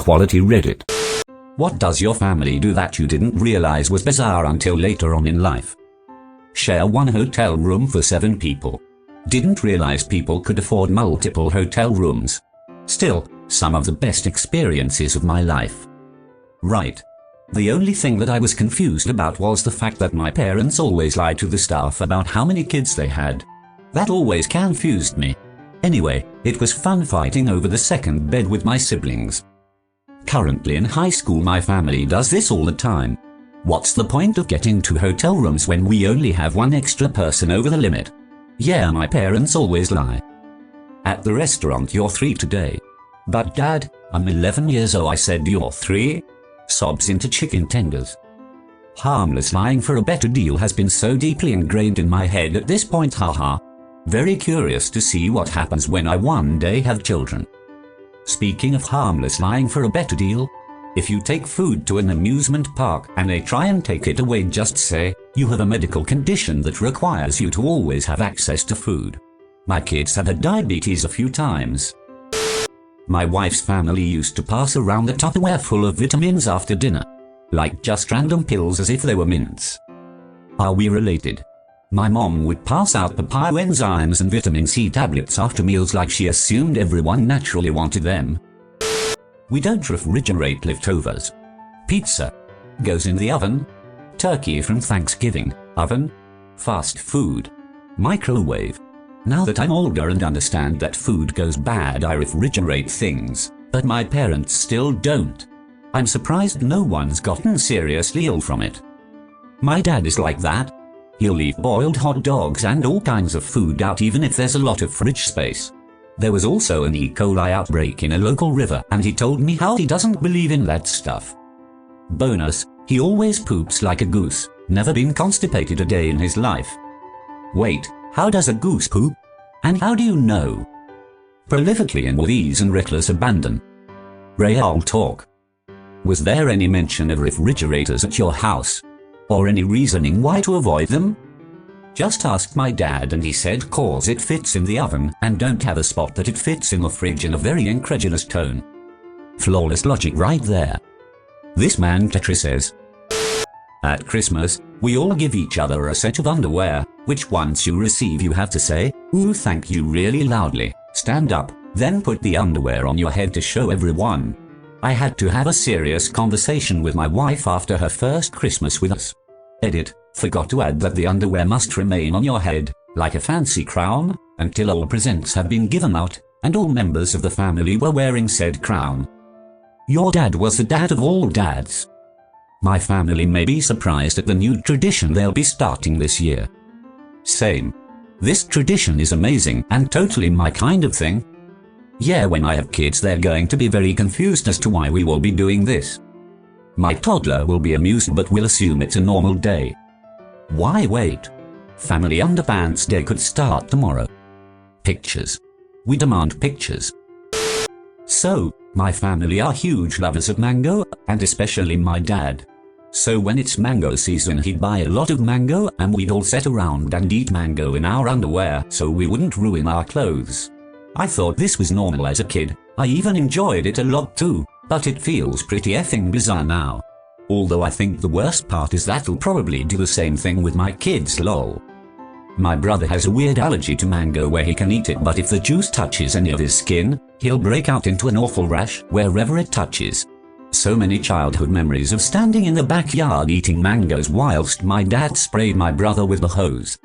quality Reddit. What does your family do that you didn't realize was bizarre until later on in life? Share one hotel room for 7 people. Didn't realize people could afford multiple hotel rooms. Still, some of the best experiences of my life. Right. The only thing that I was confused about was the fact that my parents always lied to the staff about how many kids they had. That always confused me. Anyway, it was fun fighting over the second bed with my siblings. Currently in high school, my family does this all the time. What's the point of getting 2 hotel rooms when we only have 1 extra person over the limit? Yeah, my parents always lie. At the restaurant, you're 3 today. But Dad, I'm 11 years old. I said you're 3? Sobs into chicken tenders. Harmless lying for a better deal has been so deeply ingrained in my head at this point, haha. Very curious to see what happens when I one day have children. Speaking of harmless lying for a better deal, if you take food to an amusement park and they try and take it away, just say, you have a medical condition that requires you to always have access to food. My kids have had diabetes a few times. My wife's family used to pass around a Tupperware full of vitamins after dinner. Like just random pills as if they were mints. Are we related? My mom would pass out papaya enzymes and vitamin C tablets after meals like she assumed everyone naturally wanted them. We don't refrigerate leftovers. Pizza goes in the oven. Turkey from Thanksgiving, oven. Fast food, microwave. Now that I'm older and understand that food goes bad, I refrigerate things, but my parents still don't. I'm surprised no one's gotten seriously ill from it. My dad is like that. He'll leave boiled hot dogs and all kinds of food out even if there's a lot of fridge space. There was also an E. coli outbreak in a local river and he told me how he doesn't believe in that stuff. Bonus, he always poops like a goose, never been constipated a day in his life. Wait, how does a goose poop? And how do you know? Prolifically and with ease and reckless abandon. Real talk. Was there any mention of refrigerators at your house? Or any reasoning why to avoid them? Just asked my dad and he said cause it fits in the oven and don't have a spot that it fits in the fridge in a very incredulous tone. Flawless logic right there. This man Tetris says. At Christmas, we all give each other a set of underwear, which once you receive you have to say, ooh thank you really loudly, stand up, then put the underwear on your head to show everyone. I had to have a serious conversation with my wife after her first Christmas with us. Edit, forgot to add that the underwear must remain on your head, like a fancy crown, until all presents have been given out, and all members of the family were wearing said crown. Your dad was the dad of all dads. My family may be surprised at the new tradition they'll be starting this year. Same. This tradition is amazing and totally my kind of thing. Yeah, when I have kids they're going to be very confused as to why we will be doing this. My toddler will be amused but will assume it's a normal day. Why wait? Family Underpants Day could start tomorrow. Pictures. We demand pictures. So, my family are huge lovers of mango, and especially my dad. So when it's mango season he'd buy a lot of mango and we'd all sit around and eat mango in our underwear so we wouldn't ruin our clothes. I thought this was normal as a kid, I even enjoyed it a lot too, but it feels pretty effing bizarre now. Although I think the worst part is that'll probably do the same thing with my kids, lol. My brother has a weird allergy to mango where he can eat it but if the juice touches any of his skin, he'll break out into an awful rash wherever it touches. So many childhood memories of standing in the backyard eating mangoes whilst my dad sprayed my brother with the hose.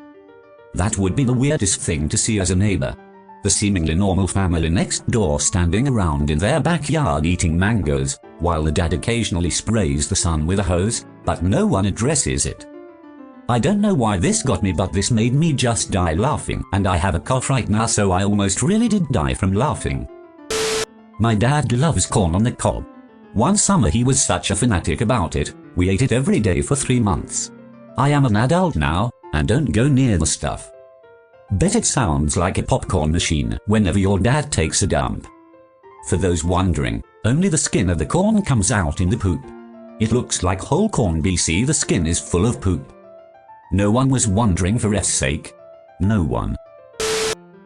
That would be the weirdest thing to see as a neighbor. The seemingly normal family next door standing around in their backyard eating mangoes, while the dad occasionally sprays the son with a hose, but no one addresses it. I don't know why this got me, but this made me just die laughing, and I have a cough right now so I almost really did die from laughing. My dad loves corn on the cob. One summer he was such a fanatic about it, we ate it every day for 3 months. I am an adult now, and don't go near the stuff. Bet it sounds like a popcorn machine whenever your dad takes a dump. For those wondering, only the skin of the corn comes out in the poop. It looks like whole corn BC, the skin is full of poop. No one was wondering for F's sake. No one.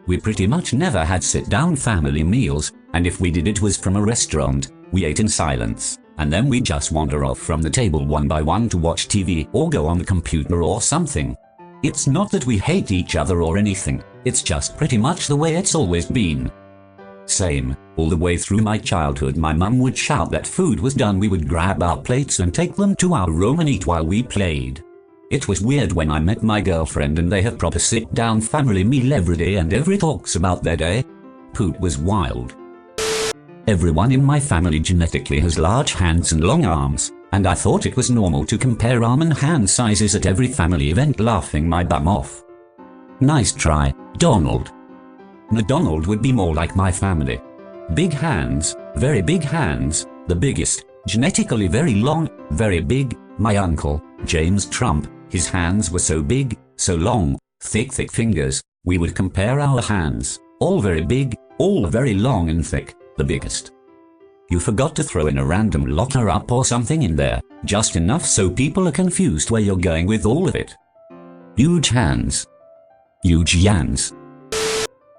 We pretty much never had sit-down family meals, and if we did it was from a restaurant, We ate in silence, and then we'd just wander off from the table one by one to watch TV or go on the computer or something. It's not that we hate each other or anything, it's just pretty much the way it's always been. Same, all the way through my childhood my mum would shout that food was done. We would grab our plates and take them to our room and eat while we played. It was weird when I met my girlfriend and they had proper sit-down family meal every day and every talks about their day. Poot was wild. Everyone in my family genetically has large hands and long arms, and I thought it was normal to compare arm and hand sizes at every family event, laughing my bum off. Nice try, Donald. Donald would be more like my family. Big hands, very big hands, the biggest, genetically very long, very big. My uncle, James Trump, his hands were so big, so long, thick fingers, we would compare our hands, all very big, all very long and thick. The biggest. You forgot to throw in a random locker up or something in there, just enough so people are confused where you're going with all of it. Huge hands. Huge yans.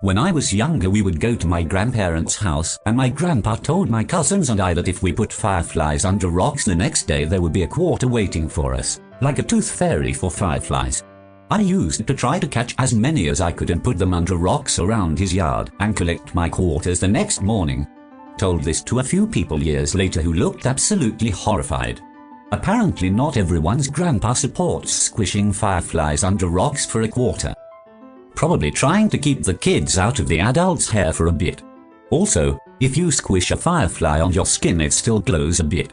When I was younger we would go to my grandparents' house and my grandpa told my cousins and I that if we put fireflies under rocks the next day there would be a quarter waiting for us, like a tooth fairy for fireflies. I used to try to catch as many as I could and put them under rocks around his yard and collect my quarters the next morning. Told this to a few people years later who looked absolutely horrified. Apparently not everyone's grandpa supports squishing fireflies under rocks for a quarter. Probably trying to keep the kids out of the adult's hair for a bit. Also, if you squish a firefly on your skin it still glows a bit.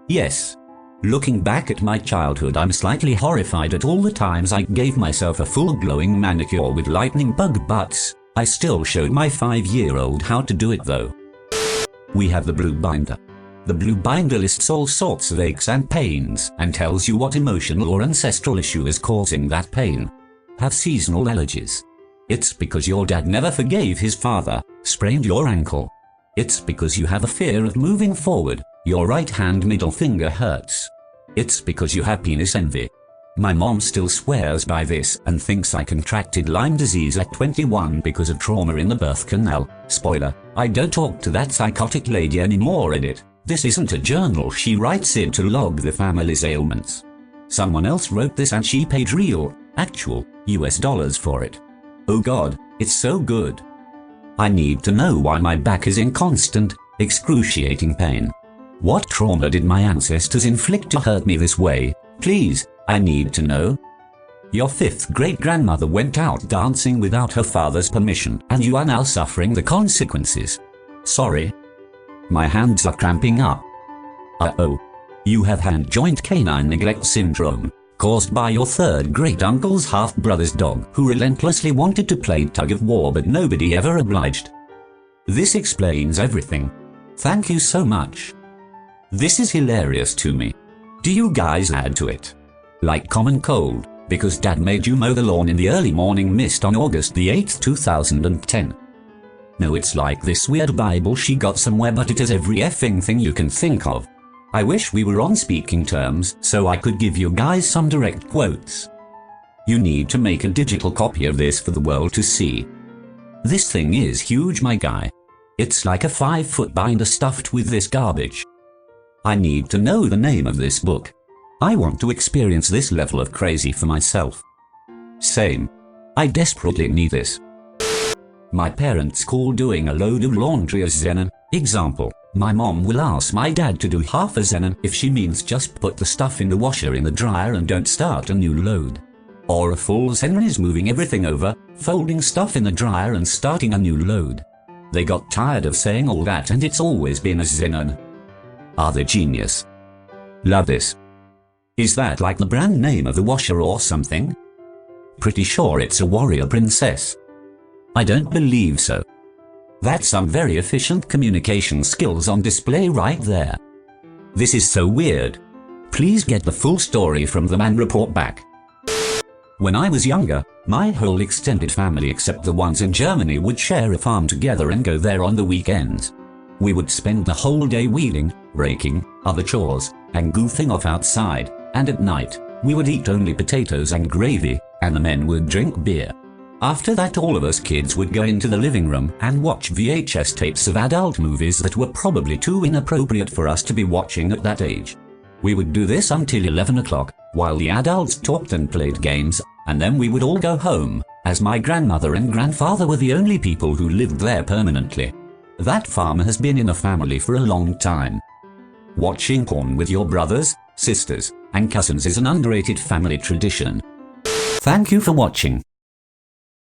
Yes. Looking back at my childhood I'm slightly horrified at all the times I gave myself a full glowing manicure with lightning bug butts. I still showed my 5-year-old how to do it though. We have the blue binder. The blue binder lists all sorts of aches and pains and tells you what emotional or ancestral issue is causing that pain. Have seasonal allergies. It's because your dad never forgave his father, sprained your ankle. It's because you have a fear of moving forward. Your right hand middle finger hurts. It's because you have penis envy. My mom still swears by this and thinks I contracted Lyme disease at 21 because of trauma in the birth canal. Spoiler, I don't talk to that psychotic lady anymore. Edit. This isn't a journal she writes in to log the family's ailments. Someone else wrote this and she paid real, actual, US dollars for it. Oh god, it's so good. I need to know why my back is in constant, excruciating pain. What trauma did my ancestors inflict to hurt me this way? Please, I need to know. Your 5th great-grandmother went out dancing without her father's permission, and you are now suffering the consequences. Sorry. My hands are cramping up. Uh-oh. You have hand-joint canine neglect syndrome, caused by your 3rd great-uncle's half-brother's dog, who relentlessly wanted to play tug-of-war but nobody ever obliged. This explains everything. Thank you so much. This is hilarious to me. Do you guys add to it? Like common cold, because dad made you mow the lawn in the early morning mist on August the 8th, 2010. No, it's like this weird Bible she got somewhere, but it has every effing thing you can think of. I wish we were on speaking terms so I could give you guys some direct quotes. You need to make a digital copy of this for the world to see. This thing is huge, my guy. It's like a 5-foot binder stuffed with this garbage. I need to know the name of this book. I want to experience this level of crazy for myself. Same. I desperately need this. My parents call doing a load of laundry a zenon. Example, my mom will ask my dad to do half a zenon if she means just put the stuff in the washer in the dryer and don't start a new load. Or a full zenon is moving everything over, folding stuff in the dryer and starting a new load. They got tired of saying all that and it's always been a zenon. Are they genius? Love this. Is that like the brand name of the washer or something? Pretty sure it's a warrior princess. I don't believe so. That's some very efficient communication skills on display right there. This is so weird. Please get the full story from them and report back. When I was younger, my whole extended family except the ones in Germany would share a farm together and go there on the weekends. We would spend the whole day weeding, raking, other chores, and goofing off outside, and at night, we would eat only potatoes and gravy, and the men would drink beer. After that, all of us kids would go into the living room and watch VHS tapes of adult movies that were probably too inappropriate for us to be watching at that age. We would do this until 11 o'clock, while the adults talked and played games, and then we would all go home, as my grandmother and grandfather were the only people who lived there permanently. That farm has been in the family for a long time. Watching porn with your brothers, sisters, and cousins is an underrated family tradition. Thank you for watching.